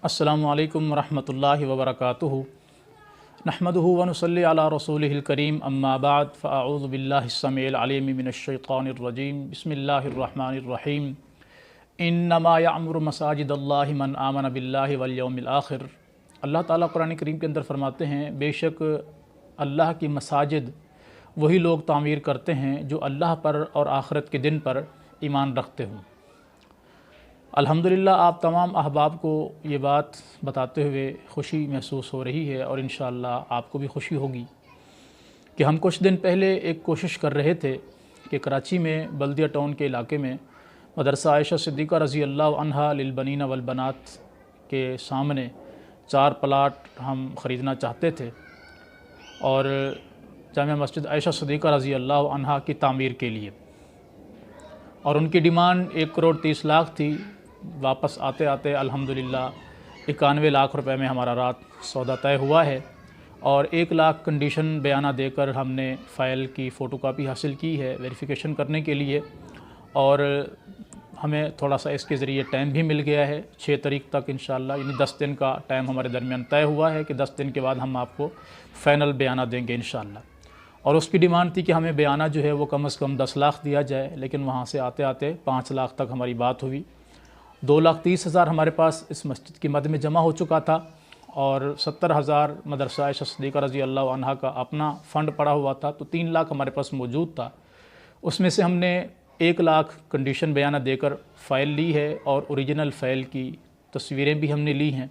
अस्सलामु अलैकुम वरहमतुल्लाहि वबरकातुहु नहमदुहु व नुसल्ली अला रसूलिहिल करीम अम्मा बाद फ़अऊज़ु बिल्लाहि स्समीइल अलीम मिनश शैतानिर रजीम बिस्मिल्लाहिर रहमानिर रहीम इन्नमा यअमुरु मसाजिदल्लाहि मन आमन बिल्लाहि वल यौमिल आखिर। अल्लाह ताला कुरान करीम के अंदर फरमाते हैं, बेशक अल्लाह की मसाजिद वही लोग तामीर करते हैं जो अल्लाह पर और आखिरत के दिन पर ईमान रखते हों। अल्हम्दुलिल्लाह आप तमाम अहबाब को ये बात बताते हुए खुशी महसूस हो रही है और इंशाअल्लाह आपको भी खुशी होगी कि हम कुछ दिन पहले एक कोशिश कर रहे थे कि कराची में बल्दिया टाउन के इलाके में मदरसा आयशा सिद्दीक़ा रज़ी अल्लाह अन्हा लिल बनीना वल बनात के सामने 4 प्लाट हम ख़रीदना चाहते थे और जामिया मस्जिद आयशा सिद्दीक़ा रज़ी अल्लाह अन्हा की तामीर के लिए, और उनकी डिमांड 1 करोड़ 30 लाख थी। वापस आते आते अल्हम्दुलिल्लाह 91 लाख रुपए में हमारा रात सौदा तय हुआ है और 1 लाख कंडीशन बयाना देकर हमने फ़ाइल की फ़ोटोकॉपी हासिल की है वेरिफिकेशन करने के लिए, और हमें थोड़ा सा इसके ज़रिए टाइम भी मिल गया है 6 तारीख तक इंशाअल्लाह, यानी 10 दिन का टाइम हमारे दरमियान तय हुआ है कि 10 दिन के बाद हम आपको फ़ाइनल बयाना देंगे इंशाअल्लाह। और उसकी डिमांड थी कि हमें बयाना जो है वो कम से कम 10 लाख दिया जाए, लेकिन वहाँ से आते आते 5 लाख तक हमारी बात हुई। 2,30,000 हमारे पास इस मस्जिद की मद में जमा हो चुका था और 70,000 मदरसा आयशा सिद्दीक़ा रज़ी अल्लाह अन्हा का अपना फ़ंड पड़ा हुआ था, तो 3 लाख हमारे पास मौजूद था। उसमें से हमने 1 लाख कंडीशन बयाना देकर फ़ाइल ली है और ओरिजिनल फ़ाइल की तस्वीरें भी हमने ली हैं,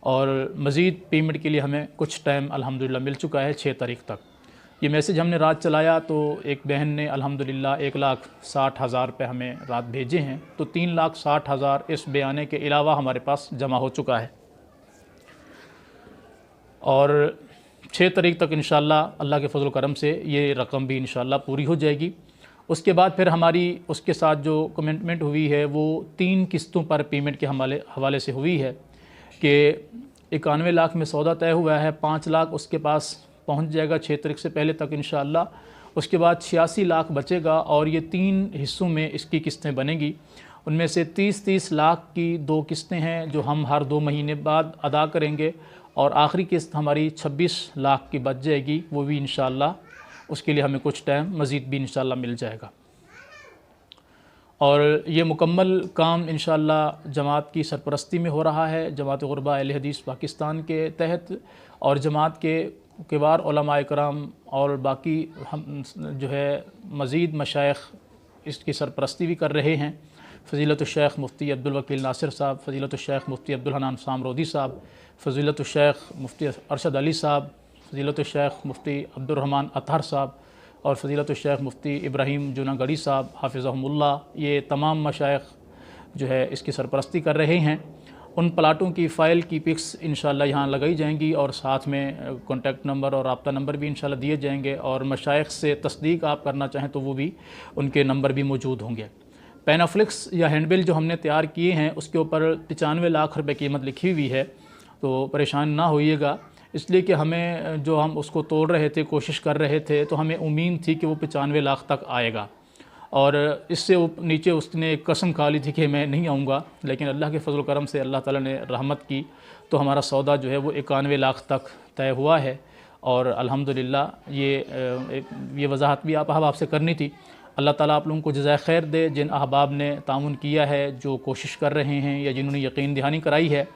और मज़ीद पेमेंट के लिए हमें कुछ टाइम अल्हम्दुलिल्लाह मिल चुका है 6 तारीख तक। ये मैसेज हमने रात चलाया तो एक बहन ने अल्हम्दुलिल्लाह 1,60,000 रुपये हमें रात भेजे हैं, तो 3,60,000 इस बयाने के अलावा हमारे पास जमा हो चुका है और 6 तारीख तक इंशाअल्लाह अल्लाह के फजल करम से ये रकम भी इंशाअल्लाह पूरी हो जाएगी। उसके बाद फिर हमारी उसके साथ जो कमिटमेंट हुई है वो 3 किस्तों पर पेमेंट के हवाले से हुई है कि 91 लाख में सौदा तय हुआ है, 5 लाख उसके पास पहुंच जाएगा 6 तारीख से पहले तक इंशाअल्लाह। उसके बाद 86 लाख बचेगा और ये 3 हिस्सों में इसकी किस्तें बनेंगी। उनमें से 30-30 लाख की 2 किस्तें हैं जो हम हर 2 महीने बाद अदा करेंगे, और आखिरी किस्त हमारी 26 लाख की बच जाएगी, वो भी इंशाअल्लाह उसके लिए हमें कुछ टाइम मज़ीद भी इंशाअल्लाह मिल जाएगा। और ये मुकम्मल काम इंशाअल्लाह जमात की सरपरस्ती में हो रहा है, जमात ग़ुरबा अहले हदीस पाकिस्तान के तहत, और जमात के किबार उलमा इकराम और बाकी हम जो है मज़ीद मशाइख इसकी सरपरस्ती भी कर रहे हैं। फ़ज़ीलतुश शेख मुफ्ती अब्दुल वकील नासिर साहब, फ़ज़ीलतुश शेख मुफ्ती अब्दुल हन्नान सामरोदी साहब, फ़ज़ीलतुश शेख मुफ्ती अरशद अली साहब, फ़ज़ीलतुश शेख मुफ्ती अब्दुल रहमान अतहर साहब और फ़ज़ीलतुश शेख मुफ्ती इब्राहीम जुनागढ़ी साहब हाफ़िज़हुमुल्लाह, ये तमाम मशाइख जो है इसकी सरपरस्ती कर रहे हैं। उन प्लाटों की फ़ाइल की पिक्स इंशाअल्लाह यहाँ लगाई जाएंगी और साथ में कॉन्टैक्ट नंबर और रब्ता नंबर भी इंशाअल्लाह दिए जाएंगे, और मशाइख से तस्दीक आप करना चाहें तो वो भी उनके नंबर भी मौजूद होंगे। पैनाफ्लिक्स या हैंडबिल जो हमने तैयार किए हैं उसके ऊपर 95 लाख रुपए कीमत लिखी हुई है, तो परेशान ना होइएगा, इसलिए कि हमें जो हम उसको तोड़ रहे थे, कोशिश कर रहे थे, तो हमें उम्मीद थी कि वो 95 लाख तक आएगा, और इससे नीचे उसने एक कसम खा ली थी कि मैं नहीं आऊँगा, लेकिन अल्लाह के फजल करम से अल्लाह ताला ने रहमत की तो हमारा सौदा जो है वो 91 लाख तक तय हुआ है। और अल्हम्दुलिल्लाह ये वजाहत भी आप अहबाब से करनी थी। अल्लाह ताला आप लोगों को जज़ाए खैर दे, जिन अहबाब ने ताउन किया है, जो कोशिश कर रहे हैं या जिन्होंने यकीन दहानी कराई है।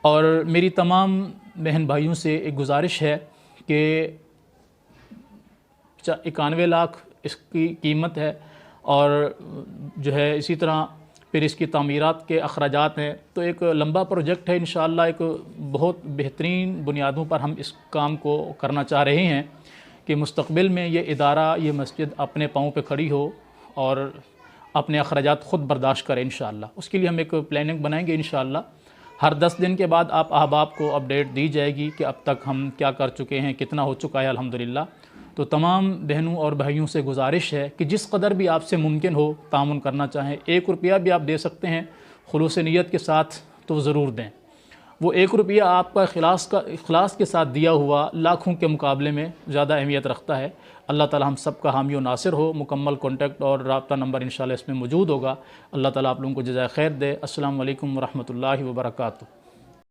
और मेरी तमाम बहन भाइयों से एक गुजारिश है कि 91 लाख इसकी कीमत है, और जो है इसी तरह फिर इसकी तामीरात के अखराजात हैं, तो एक लंबा प्रोजेक्ट है इंशाअल्लाह। एक बहुत बेहतरीन बुनियादों पर हम इस काम को करना चाह रहे हैं कि मुस्तक़बिल में ये इदारा, ये मस्जिद अपने पाँव पे खड़ी हो और अपने अखराजात ख़ुद बर्दाश्त करे इंशाअल्लाह। उसके लिए हम एक प्लानिंग बनाएंगे इंशाअल्लाह। हर 10 दिन के बाद आप अहबाब को अपडेट दी जाएगी कि अब तक हम क्या कर चुके हैं, कितना हो चुका है अल्हम्दुलिल्लाह। तो तमाम बहनों और भाइयों से गुजारिश है कि जिस कदर भी आपसे मुमकिन हो तामुन करना चाहें, 1 रुपया भी आप दे सकते हैं खुलूस नीयत के साथ, तो ज़रूर दें। वो 1 रुपया आपका इखलास के साथ दिया हुआ लाखों के मुकाबले में ज़्यादा अहमियत रखता है। अल्लाह ताला हम सब का हामी व नासिर हो। मुकम्मल कॉन्टैक्ट और रब्ता नंबर इंशाअल्लाह इसमें मौजूद होगा। अल्लाह ताला आप लोगों को जज़ाए खैर दे। अस्सलामु अलैकुम व रहमतुल्लाहि व बरकातुहू।